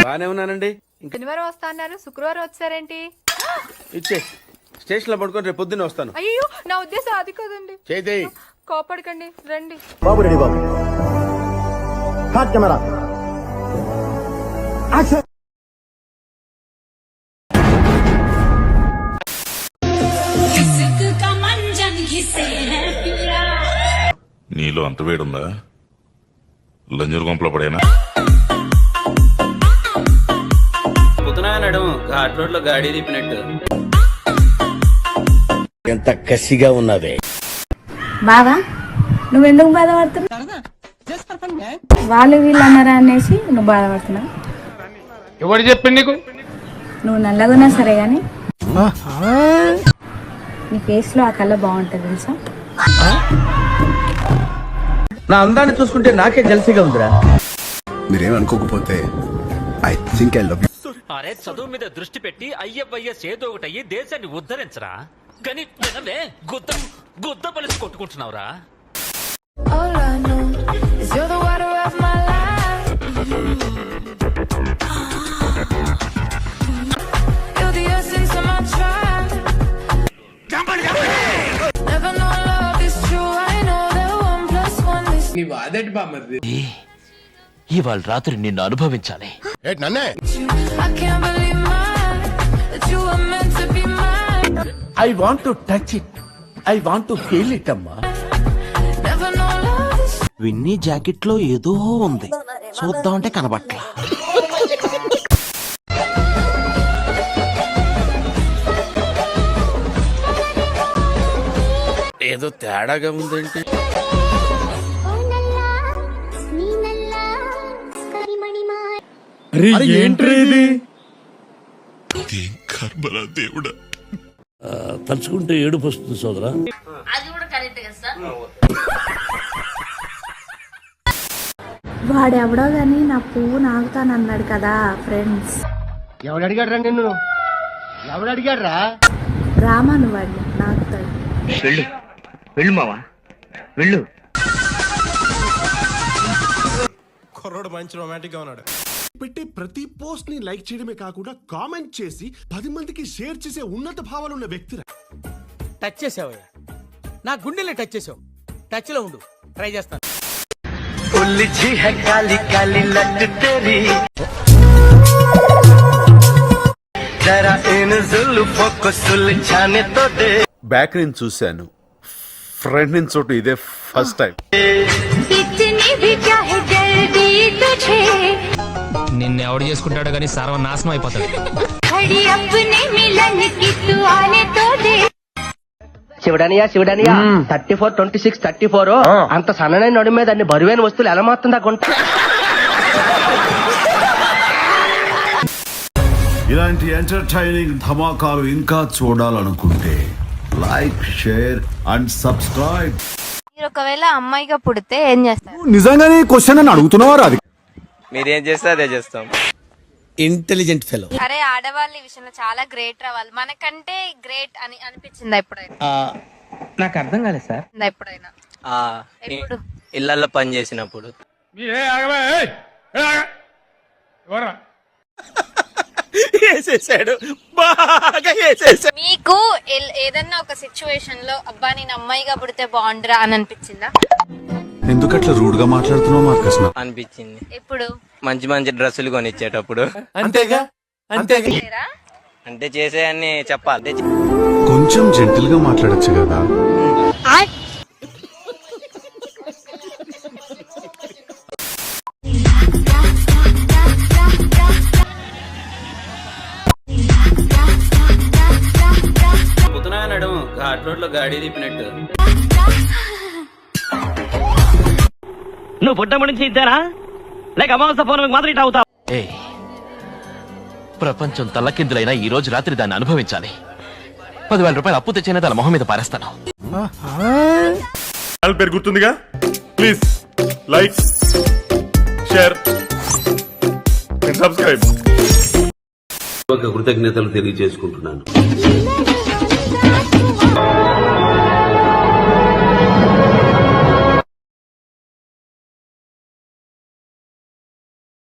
బానే ఉన్నానండి. శనివారం వస్తా అన్నారు, శుక్రవారం వచ్చారేంటి? ఇచ్చే స్టేషన్ లో పడుకొని రేపు పొద్దున్నే వస్తాను. అయ్యో నా ఉద్దేశం అది కాదండి. చేయి కోపడకండి, రండి. బాబు రెడీ బాబు. Hot camera action. నీలో అంత వేడుందా? లంజరు గుంపలో పడేనా? పుతనాడు ఘాట్ రోడ్ లో గాడి తిప్పినట్టు. ఎంత కసిగా ఉన్నదే బావా, నువ్వెందుకు బాధపడుతున్నావు? వాళ్ళు వీళ్ళు అన్నారా అనేసి నువ్వు బాధపడుతున్నావు. ఎవరు చెప్పింది నీకు? నువ్వు నల్లగున్నా సరే గాని నీ ఫేస్ లో ఆ కళ్ళ బాగుంటది తెలుసా? నా అందాన్ని చూసుకుంటే నాకే జల్సీగా ఉందిరా. మీరేమనుకోకపోతే I think I love you. అరే చదువు మీద దృష్టి పెట్టి అయ్యవయ్య చేదో ఒకటయ్యి దేశాన్ని ఉద్ధరించరా. కానీ వినవే గుద్ద పలిసి కొట్టుకుంటున్నావురా. ఇవాళ రాత్రి నిన్ను అనుభవించాలి. I want to touch it, I want to feel it అమ్మా. విన్నీ జాకెట్ లో ఏదో ఉంది, చూద్దామంటే కనబట్ల. ఏదో తేడాగా ఉందేంటి? దేవుడా, తలుచుకుంటే ఏడుపు వస్తుంది సోదరా. వాడు ఎవడో గాని నా పువ్వు నాగుతానన్నాడు కదా ఫ్రెండ్స్. ఎవడు అడిగాడ్రా నిన్ను? ఎవడు అడిగాడ్రా? రామాను వాడిని నాగుతాడు. వెళ్ళు మావా వెళ్ళు. కుర్రోడు మంచి రొమాంటిక్ గా ఉన్నాడు. పెట్టి ప్రతి పోస్ట్ ని లైక్ చేయడమే కాకుండా కామెంట్ చేసి 10 మందికి షేర్ చేసే ఉన్నత భావాలు ఉన్న వ్యక్తి. టచ్ చేసావయ్యా, నా గుండెలే టచ్ చేసావు. టచ్ లో ఉండు, ట్రై చేస్తాను. బ్యాక్ నుంచి చూశాను, ఫ్రంట్ నుంచి చోటు ఇదే ఫస్ట్ టైం. నిన్ను ఎవడు చేసుకుంటాడో కానీ సర్వనాశనం అయిపోతాడు. శివడనియా 34, 26, 34 అంత సన్ననైన నడు మీద అన్ని బరువైన వస్తువులు ఎలా మాత్రం గుంట. ఇలాంటి ఎంటర్టైనింగ్ ధమాకాలు ఇంకా చూడాలనుకుంటే లైక్, షేర్ అండ్ సబ్స్క్రైబ్. మీరు ఒకవేళ అమ్మాయిగా పుడితే ఏం చేస్తారు? నిజంగానే క్వశ్చన్ అని అడుగుతున్నారు. అది మీరేం చేస్తే అదే చేస్తాం. Intelligent fellow. అరే ఆడవాళ్ళ ఈ విషయంలో చాలా గ్రేట్ రా వాళ్ళు. మనకంటే గ్రేట్ అని అనిపించిందా ఎప్పుడైనా? నాకు అర్థం కాలేదు సార్. ఎప్పుడైనా ఎప్పుడు ఇళ్లలో పని చేసినప్పుడు. మీకు ఏదన్నా ఒక సిచ్యువేషన్ లో అబ్బా నేను అమ్మాయిగా పుడితే బాగుండరా అని అనిపించిందా? ఎందుకట్లా రూడ్ గా మాట్లాడుతున్నావు మార్కస్? అనిపించింది. ఎప్పుడు? మంచి మంచి డ్రెస్సులు కొనిచ్చేటప్పుడు. అంతేగా అంతేగా. అంటే చేసేయన్ని చెప్పాలి. కొంచెం జెంటిల్ గా మాట్లాడొచ్చు కదా. పుతనాడు ఘాట్ రోడ్ లో గాడి తిప్పినట్టు. నువ్వు పుట్టం నుంచి ఇద్దారా లేక అమావాస పౌర్ణమికి మాత్రం ఇట్ అవుతావు? ప్రపంచం తల్లకిందులైనా ఈ రోజు రాత్రి దాన్ని అనుభవించాలి. 10,000 రూపాయలు అప్పు తెచ్చైనా తన మొహం మీద పారేస్తాను. పేరు గుర్తుందిగా? Please like, share and subscribe. కృతజ్ఞతలు తెలియజేసుకుంటున్నాను.